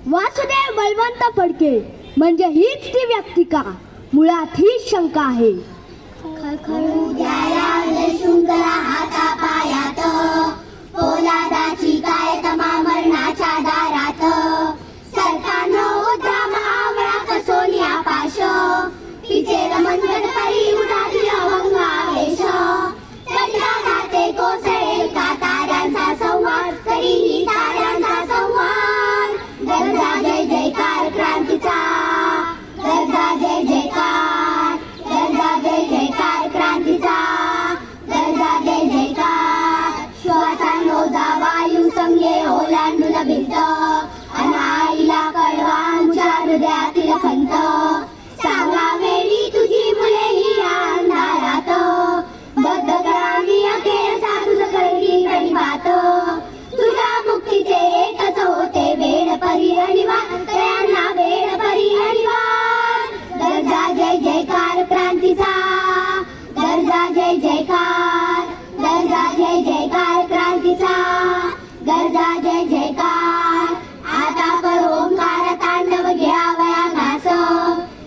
वासुदेव बळवंत फडके म्हणजे हीच ती व्यक्ती का? मुळात हीच शंका आहे. खळखळू द्याया शृंगला हातापायात, पोलादाची काय तमा मरणाच्या दारात. सरकारनं उद्या महावळा कसोलिया पाश, तिचे रमणगड परी उडाली अभंग आवेश. तरीला घाते कोसळेल का ताऱ्यांचा संवाद, तरीही ताऱ्यांचा संवाद. गरजा जय जयकार क्रांतीचा, गरजा जय जयकार, गरजा जय जयकार क्रांतीचा, गरजा जय जयकार. श्वासांनो जा वायू संगे ओलांडून भिंत, अनाईला कळवा आमच्या हृदयातील खंत. सांगा वेळी तुझी मुले ही अंधारात, बद्ध करावी अखेरचा तुझं करतील गणिपात. तुझ्या मुक्तीचे एकच होते वेळ परिहरिवान, तयांना वेळ परिहरिवान. गरजा जय जयकार क्रांतीचा, गरजा जय जयकार, गरजा जय जयकार क्रांतीचा, गरजा जय जयकार. आता कर ओंकार तांडव घ्यावया नाच,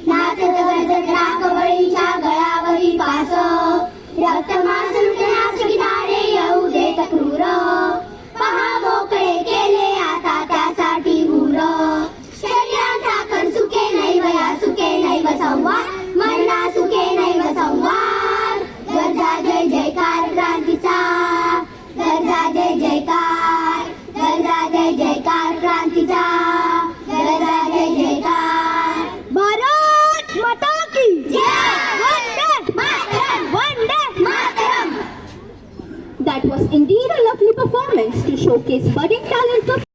नाचत गरजत राख बळीच्या गळावरी पास. रक्त मांस लुटण्यास विधारे येऊ देत क्रूर, पहा मोकळे केले आता त्यासाठी हुर. शरीराचा कण सुखे नैवया सुखे नैव संवाद, मरणा सुखे नैव संवाद. गरजा जय जयकार क्रांतीचा, गरजा जय जयकार, गरजा जय जयकार क्रांतीचा, गरजा जय जयकार. भारत माता की जय. Vande Mataram. Vande Mataram. That was indeed a lovely performance to showcase budding talents of